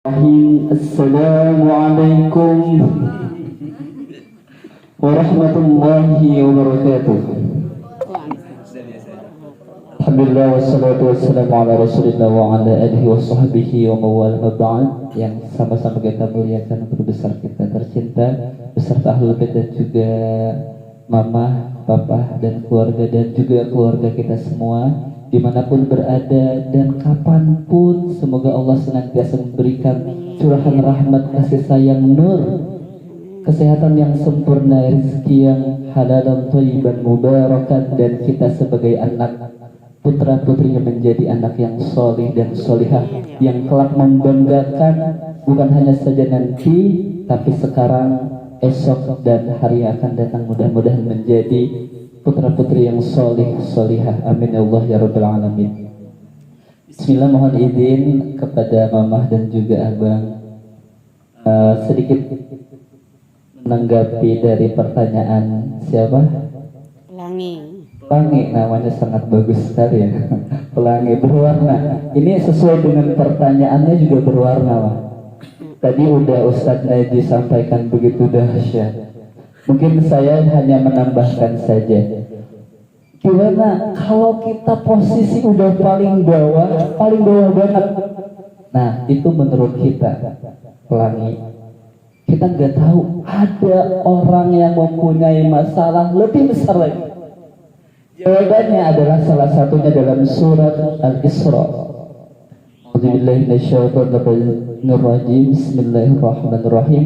Assalamualaikum warahmatullahi wabarakatuh. Alhamdulillah wassalatu wassalamu ala rasulillah wa ala alihi wa sahbihi wa mawal maba'ad. Yang sama-sama kita muliakan guru besar kita tercinta beserta ahlul bait dan juga mama, papa dan keluarga dan juga keluarga kita semua dimanapun berada dan kapanpun, semoga Allah senantiasa memberikan curahan rahmat, kasih sayang, nur, kesehatan yang sempurna, rezeki yang halal dan thayyiban mubarakan, dan kita sebagai anak putra putrinya menjadi anak yang solih dan solihah yang kelak membanggakan bukan hanya saja nanti tapi sekarang, esok dan hari yang akan datang. Mudah-mudahan menjadi putra putri yang solih solihah, amin ya Allah ya rabbal alamin. Bismillah, mohon izin kepada mamah dan juga abang sedikit menanggapi dari pertanyaan siapa? Pelangi, namanya sangat bagus sekali ya. Pelangi berwarna. Ini sesuai dengan pertanyaannya juga berwarna, Pak. Tadi udah Ustadz Najib sampaikan begitu dahsyat. Mungkin saya hanya menambahkan saja. Gimana kalau kita posisi udah paling bawah banget? Nah, itu menurut kita, Pelangi. Kita nggak tahu ada orang yang mempunyai masalah lebih besar lagi. Jawabannya adalah salah satunya dalam surat Al-Isra. Bismillahirrahmanirrahim.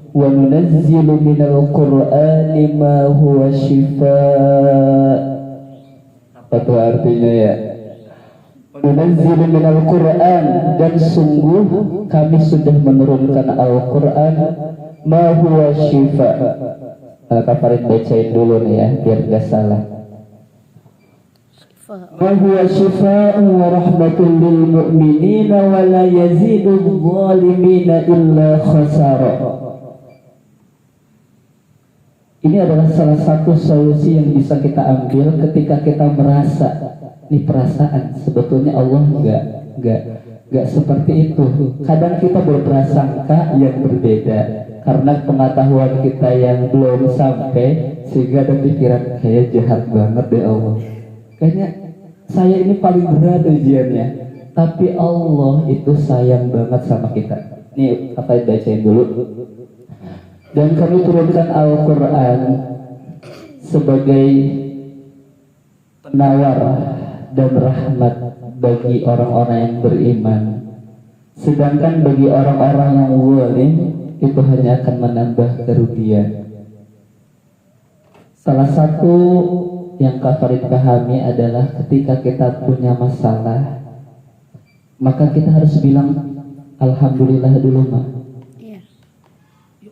Wa nunazzilu minal Qur'ani ma huwa shifaa. Apa itu artinya ya? Wa nunazzilu minal Qur'an, dan sungguh kami sudah menurunkan Al-Qur'an ma huwa shifaa. Kafarin bacain dulu nih ya biar gak salah. Ma huwa shifaa'un wa rahmatun lil mu'minina wa la yazidu adh-dhalimina illa khasara. Ini adalah salah satu solusi yang bisa kita ambil ketika kita merasa ini perasaan sebetulnya Allah enggak seperti itu. Kadang kita berprasangka yang berbeda karena pengetahuan kita yang belum sampai, sehingga ada pikiran kayak jahat banget deh Allah. Kayaknya saya ini paling berat ujiannya, tapi Allah itu sayang banget sama kita. Nih, apa bacain dulu. Dan kami turunkan Al-Quran sebagai penawar dan rahmat bagi orang-orang yang beriman. Sedangkan bagi orang-orang yang zalim itu hanya akan menambah kerugian. Salah satu yang Kafarid pahami adalah ketika kita punya masalah, maka kita harus bilang Alhamdulillah dulu, Ma.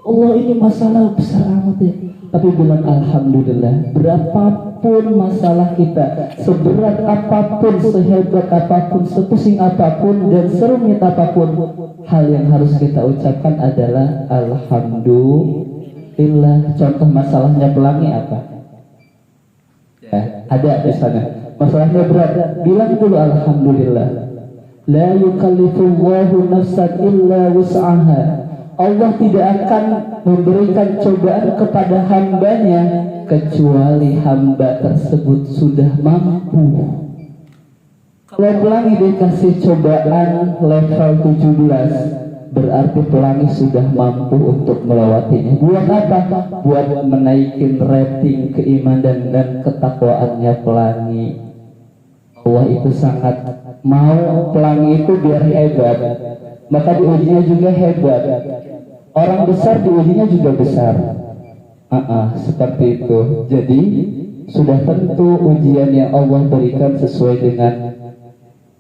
Allah, ini masalah besar amat ya, tapi bilang Alhamdulillah. Berapapun masalah kita, seberat apapun, sehebat apapun, sepusing apapun, dan serumit apapun, hal yang harus kita ucapkan adalah Alhamdulillah. Contoh masalahnya Pelangi apa? Ya, ada misalnya masalahnya berat, bilang dulu Alhamdulillah. La yukallifullahu nafsan illa wus'aha. Allah tidak akan memberikan cobaan kepada hambanya kecuali hamba tersebut sudah mampu. Kalau Pelangi dikasih cobaan level 17, berarti Pelangi sudah mampu untuk melewatinya. Buat apa? Buat menaikin rating keimanan dan ketakwaannya Pelangi. Allah itu sangat mau Pelangi itu biar hebat, maka diujinya juga hebat. Orang besar diujinya juga besar. Seperti itu. Jadi sudah tentu ujian yang Allah berikan sesuai dengan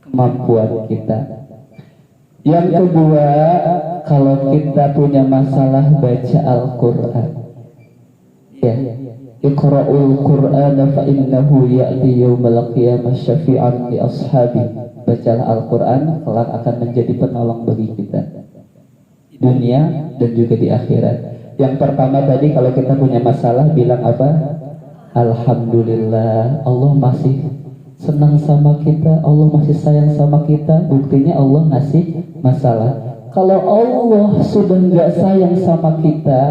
kemampuan kita. Yang kedua, kalau kita punya masalah baca Al-Quran. Ya, Iqra'ul Qur'ana fa innahu ya'ti yawmal qiyamah syafi'an li ashabi. Bacalah Al-Quran, kelak akan menjadi penolong bagi kita di dunia dan juga di akhirat. Yang pertama tadi, kalau kita punya masalah bilang apa? Alhamdulillah, Allah masih senang sama kita, Allah masih sayang sama kita. Buktinya Allah ngasih masalah. Kalau Allah sudah nggak sayang sama kita,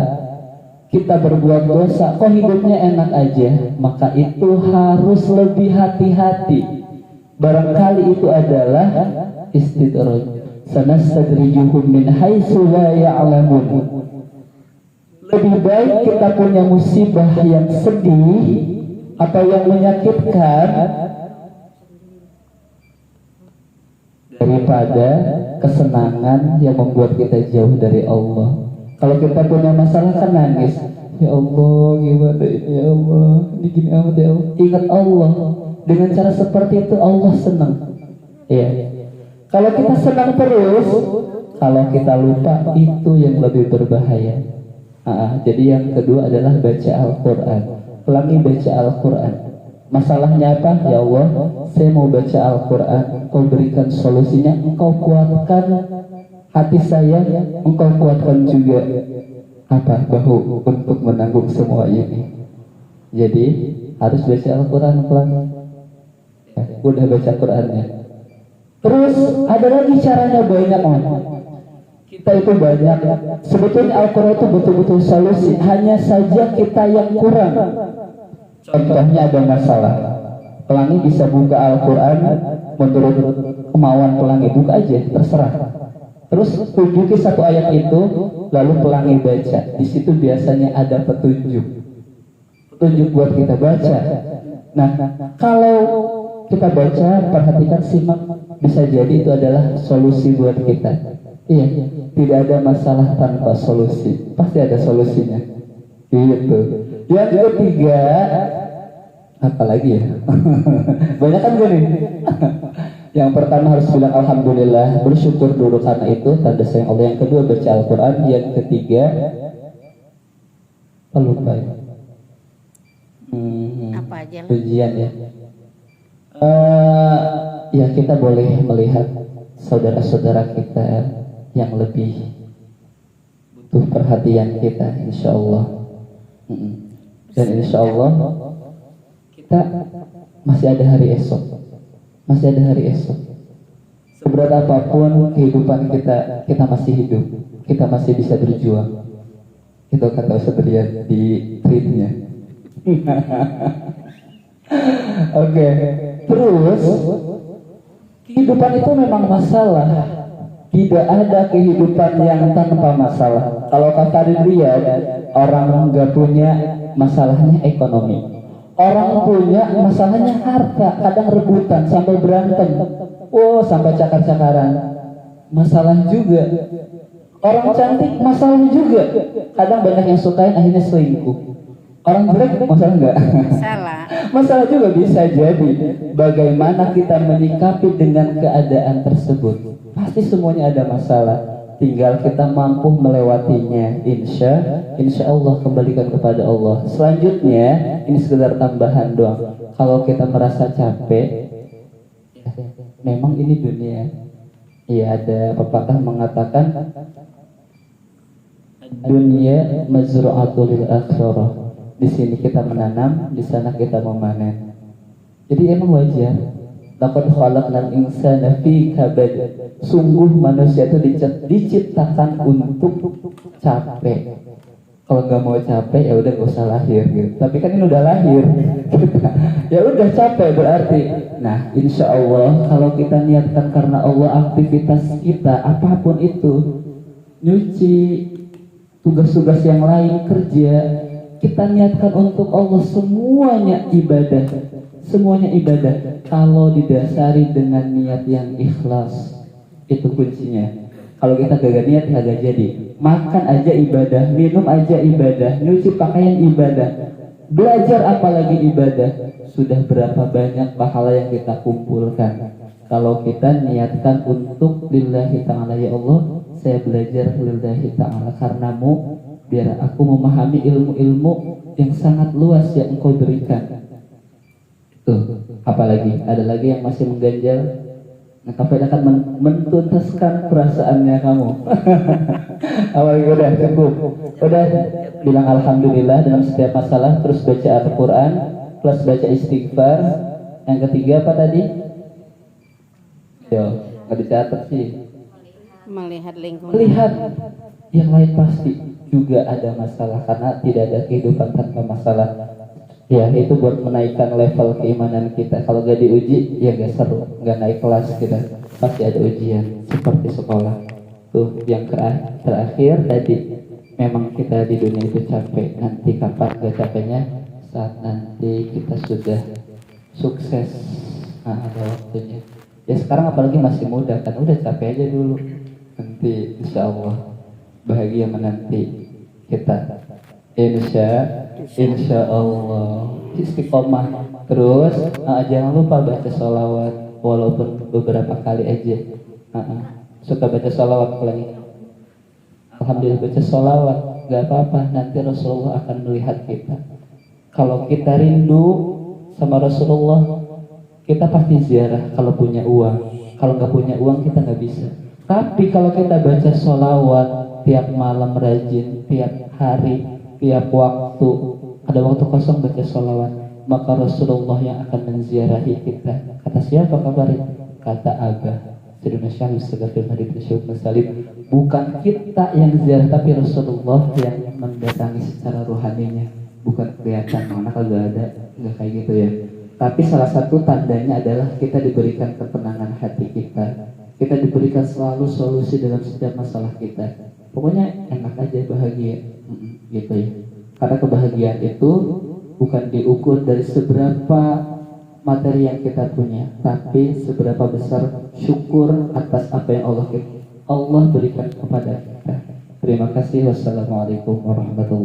kita berbuat dosa, kok hidupnya enak aja, maka itu harus lebih hati-hati. Barangkali itu adalah istidraj. Sanastadrijuhum min haitsu la ya'lamun. Lebih baik kita punya musibah yang sedih atau yang menyakitkan daripada kesenangan yang membuat kita jauh dari Allah. Kalau kita punya masalah kan nangis, ya Allah gimana ini ya Allah, ini gini amat ya Allah. Ingat Allah, dengan cara seperti itu Allah senang. Iya. Kalau kita senang terus, kalau kita lupa itu yang lebih berbahaya. Jadi yang kedua adalah baca Al-Quran. Pelangi baca Al-Quran. Masalahnya apa? Ya Allah, saya mau baca Al-Quran. Engkau berikan solusinya, Engkau kuatkan hati saya, Engkau kuatkan juga bahu untuk menanggung semua ini. Jadi harus baca Al-Quran pelan. Udah baca Qurannya. Terus ada lagi caranya banyak Kita itu banyak. Sebetulnya Al-Quran itu betul-betul solusi. Hanya saja kita yang kurang. Contohnya ada masalah. Pelangi bisa buka Al-Quran menurut kemauan pelangi. Buka aja, terserah. Terus tunjuki satu ayat itu, lalu pelangi baca. Di situ biasanya ada petunjuk buat kita baca. Nah, kalau kita baca, perhatikan, simak, bisa jadi itu adalah solusi buat kita. Iya, tidak ada masalah tanpa solusi, pasti ada solusinya. Gitu. Yang ketiga, apa lagi ya? Banyak kan gue nih. Yang pertama harus bilang alhamdulillah, bersyukur dulu karena itu tanda sayang Allah. Yang kedua baca Al-Quran. Yang ketiga lupa ya. Apa aja lah. Ujian ya. Ya kita boleh melihat saudara-saudara kita yang lebih butuh perhatian kita, insya Allah. Dan insya Allah kita masih ada hari esok. Masih ada hari esok. Seberat apapun kehidupan kita, kita masih hidup. Kita masih bisa berjuang. Itu kata Ustaz Riyad di tweetnya. Oke. Terus kehidupan itu memang masalah. Tidak ada kehidupan yang tanpa masalah. Kalau kata Riyad, orang nggak punya masalahnya ekonomi. Orang punya masalahnya harta, kadang rebutan sampai berantem, sampai cakar-cakaran, masalah juga. Orang cantik masalah juga, kadang banyak yang sukain akhirnya selingkuh. Orang jelek masalah enggak? Masalah juga bisa jadi. Bagaimana kita menyikapi dengan keadaan tersebut? Pasti semuanya ada masalah. Tinggal kita mampu melewatinya. Insya Allah kembalikan kepada Allah. Selanjutnya ini sekedar tambahan doang. Kalau kita merasa capek, memang ini dunia. Iya, ada pepatah mengatakan dunia mazru'atul lil akhirah. Di sini kita menanam, di sana kita memanen. Jadi emang wajar. Laqad khalaqnal insana fi kabad. Sungguh manusia itu diciptakan untuk capek. Kalau nggak mau capek ya udah nggak usah lahir gitu. Tapi kan ini udah lahir, ya udah capek berarti. Nah, insya Allah kalau kita niatkan karena Allah, aktivitas kita apapun itu, nyuci, tugas-tugas yang lain, kerja, kita niatkan untuk Allah, semuanya ibadah. Semuanya ibadah kalau didasari dengan niat yang ikhlas. Itu kuncinya. Kalau kita gagal niat kagak jadi. Makan aja ibadah, minum aja ibadah, nyuci pakaian ibadah, belajar apalagi ibadah. Sudah berapa banyak pahala yang kita kumpulkan kalau kita niatkan untuk lillahi ta'ala. Ya Allah, saya belajar lillahi ta'ala karenamu, biar aku memahami ilmu-ilmu yang sangat luas yang Engkau berikan. Tuh, apalagi ada lagi yang masih mengganjal. Nah, KPD akan mentuntaskan perasaannya kamu. Apalagi udah cukup. Udah bilang alhamdulillah dalam setiap masalah, terus baca Al-Quran, plus baca istighfar. Yang ketiga apa tadi? Yo, nggak dicatat sih. melihat lingkungan. Melihat yang lain pasti juga ada masalah, karena tidak ada kehidupan tanpa masalah. Ya, itu buat menaikkan level keimanan kita. Kalau gak diuji, ya gak seru, gak naik kelas kita. Pasti ada ujian, seperti sekolah. Tuh, yang terakhir tadi, memang kita di dunia itu capek. Nanti kapan gak capeknya? Saat nanti kita sudah sukses. Nah, ada waktunya. Ya sekarang apalagi masih muda kan, udah capek aja dulu. Nanti insya Allah bahagia menanti kita. Insya Allah istiqomah terus. Jangan lupa baca sholawat walaupun beberapa kali aja. Suka baca sholawat lagi. Alhamdulillah baca sholawat, gak apa-apa. Nanti Rasulullah akan melihat kita. Kalau kita rindu sama Rasulullah, kita pasti ziarah kalau punya uang. Kalau nggak punya uang kita nggak bisa. Tapi kalau kita baca sholawat tiap malam rajin, tiap hari, tiap waktu, ada waktu kosong baca sholawat, maka Rasulullah yang akan menziarahi kita. Kata siapa kabarin? Kata Abah Sayyidina Syahid Sagafir Hadid Syukur Salim. Bukan kita yang ziarah, tapi Rasulullah yang mendatangi secara rohaninya. Bukan kelihatan, mana kagak ada, nggak kayak gitu ya. Tapi salah satu tandanya adalah kita diberikan ketenangan hati kita. Kita diberikan selalu solusi dalam setiap masalah kita. Pokoknya enak aja, bahagia, gitu ya. Karena kebahagiaan itu bukan diukur dari seberapa materi yang kita punya, tapi seberapa besar syukur atas apa yang Allah berikan kepada kita. Terima kasih. Wassalamualaikum warahmatullahi wabarakatuh.